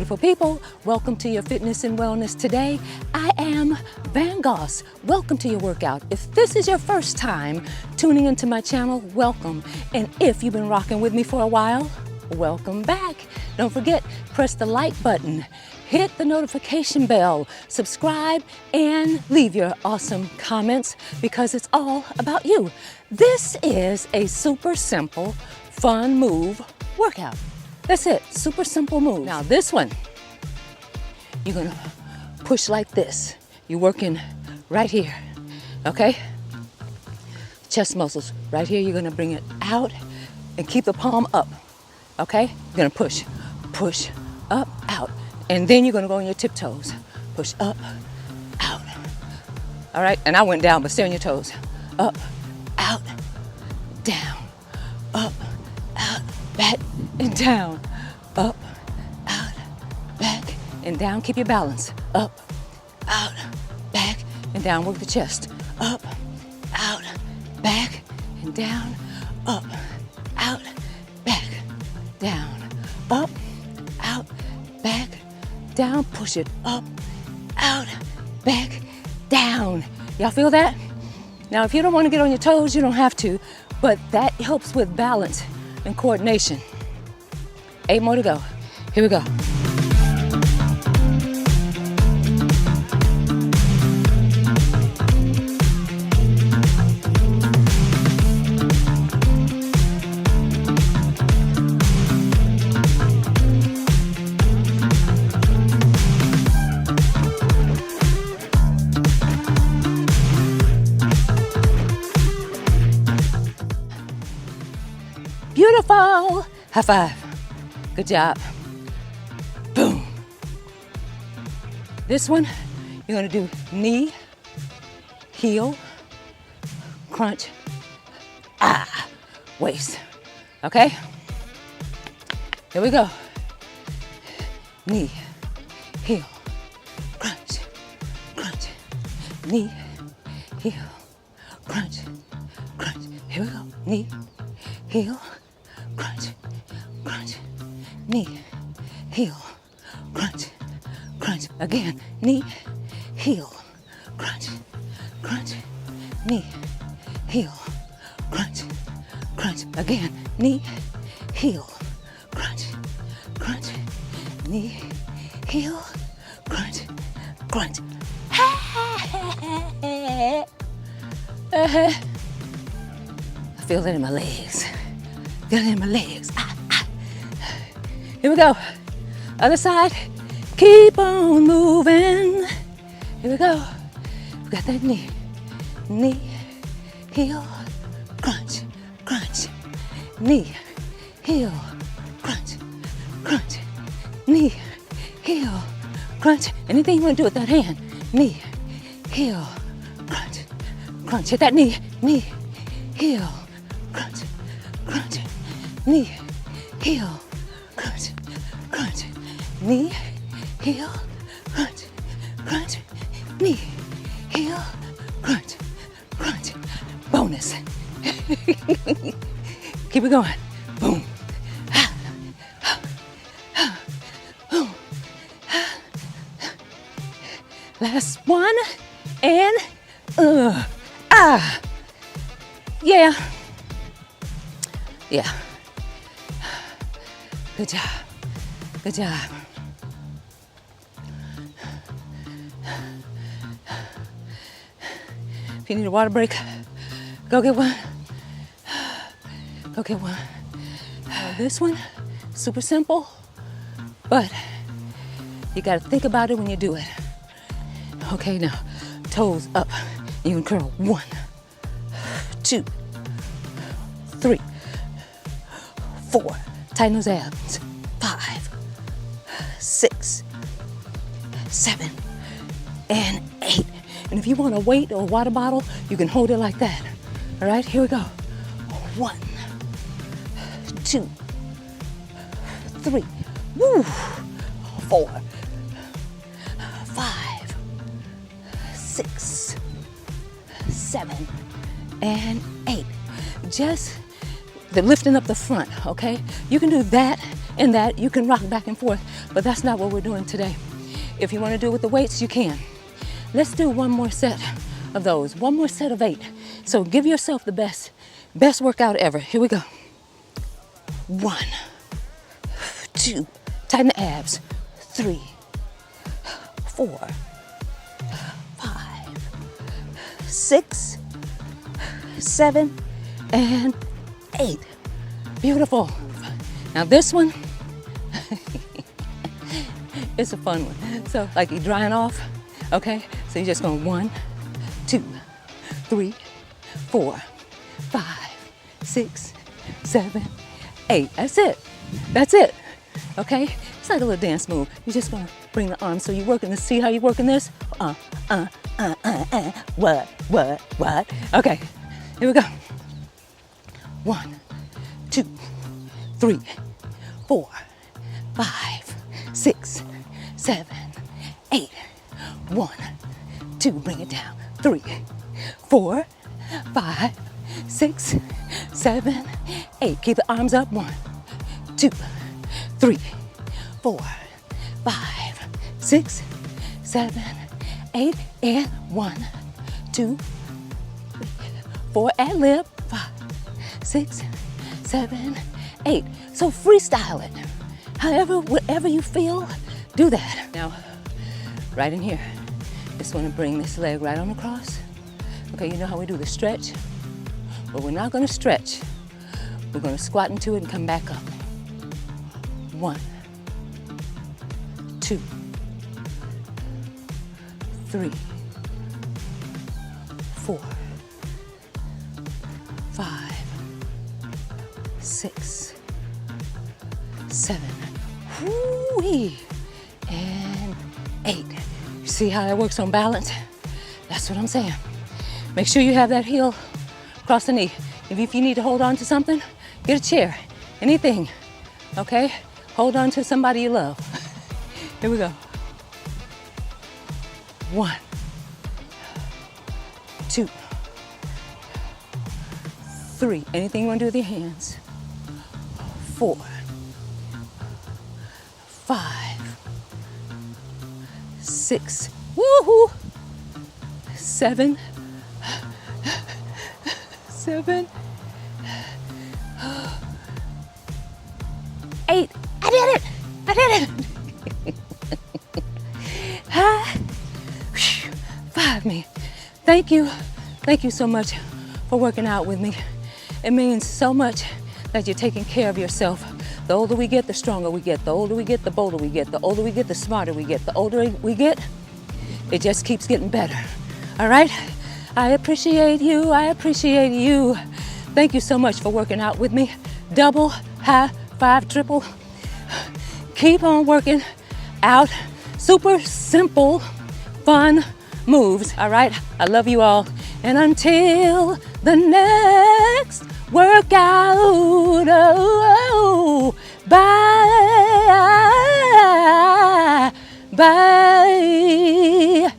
beautiful people. Welcome to your fitness and wellness today. I am Van Goss. Welcome to your workout. If this is your first time tuning into my channel, welcome. And if you've been rocking with me for a while, welcome back. Don't forget, press the like button, hit the notification bell, subscribe, and leave your awesome comments because it's all about you. This is a super simple, fun move workout. That's it, super simple move. Now this one, you're gonna push like this. You're working right here, okay? Chest muscles, right here, you're gonna bring it out and keep the palm up, okay? You're gonna push, push, up, out. And then you're gonna go on your tiptoes. Push up, out. All right, and I went down, but stay on your toes. Up, out, down, up, out, back, and down. Up, out, back, and down. Keep your balance. Up, out, back, and down. Work the chest. Up, out, back, and down. Up, out, back, down. Up, out, back, down. Push it up, out, back, down. Y'all feel that? Now, if you don't want to get on your toes, you don't have to, but that helps with balance and coordination. 8 more to go. Here we go. Beautiful. High five. Good job. Boom. This one, you're gonna do knee, heel, crunch, waist. Okay? Here we go. Knee, heel, crunch, crunch. Knee, heel, crunch, crunch. Here we go. Knee, heel, crunch, crunch. Knee, heel, crunch, crunch. Again, knee, heel, crunch, crunch. Knee, heel, crunch, crunch. Again, knee, heel, crunch, crunch. Knee, heel, crunch, crunch. I feel it in my legs. Feel it in my legs. Here we go. Other side. Keep on moving. Here we go. We got that knee. Knee, heel, crunch, crunch. Knee, heel, crunch, crunch. Knee, heel, crunch. Anything you want to do with that hand. Knee, heel, crunch, crunch. Hit that knee. Knee, heel, crunch, crunch. Knee, heel, crunch, crunch. Knee, heel, crunch, crunch. Knee, heel, crunch, crunch. Bonus. Keep it going. Boom. Last one. And yeah. Yeah. Good job. Good job. If you need a water break, go get one. Go get one. This one, super simple, but you gotta think about it when you do it. Okay, now, toes up. You can curl 1, 2, 3, 4. Tighten those abs. 5, 6, 7, and 8. And if you want a weight or a water bottle, you can hold it like that. All right, here we go. 1, 2, 3, woo, 4, 5, 6, 7, and 8. Just the lifting up the front, okay? You can do that in that you can rock back and forth, but that's not what we're doing today. If you want to do it with the weights, you can. Let's do one more set of those, one more set of 8. So give yourself the best workout ever. Here we go. 1, 2, tighten the abs. 3, 4, 5, 6, 7, and 8. Beautiful. Now this one, it's a fun one. So like you're drying off, okay? So you're just going 1, 2, 3, 4, 5, 6, 7, 8. That's it. That's it. Okay? It's like a little dance move. You're just gonna bring the arms. So you're working this. See how you're working this? What? Okay. Here we go. 1, 2, 3, 4, 5, 6, 7, 8. 1, 2, bring it down. 3, 4, 5, 6, 7, 8. Keep the arms up. 1, 2, 3, 4, 5, 6, 7, 8. And 1, 2, 3, 4. Ad lib. 5, 6, 7, 8. So freestyle it. However, whatever you feel, do that. Now, right in here, just want to bring this leg right on across. Okay, you know how we do the stretch? But we're not going to stretch. We're going to squat into it and come back up. 1, 2, 3, 4, 5, 6, 7, whoo-wee, and 8. You see how that works on balance? That's what I'm saying. Make sure you have that heel across the knee. If you need to hold on to something, get a chair, anything, okay? Hold on to somebody you love. Here we go. 1, 2, 3. Anything you want to do with your hands. 4, 5, 6, woohoo! 7, 7, 8. I did it! I did it! 5, man. Thank you. Thank you so much for working out with me. It means so much that you're taking care of yourself. The older we get, the stronger we get. The older we get, the bolder we get. The older we get, the smarter we get. The older we get, it just keeps getting better. All right? I appreciate you. I appreciate you. Thank you so much for working out with me. Double, high, 5, triple. Keep on working out. Super simple, fun moves. All right? I love you all. And until the next workout, oh, bye. Bye.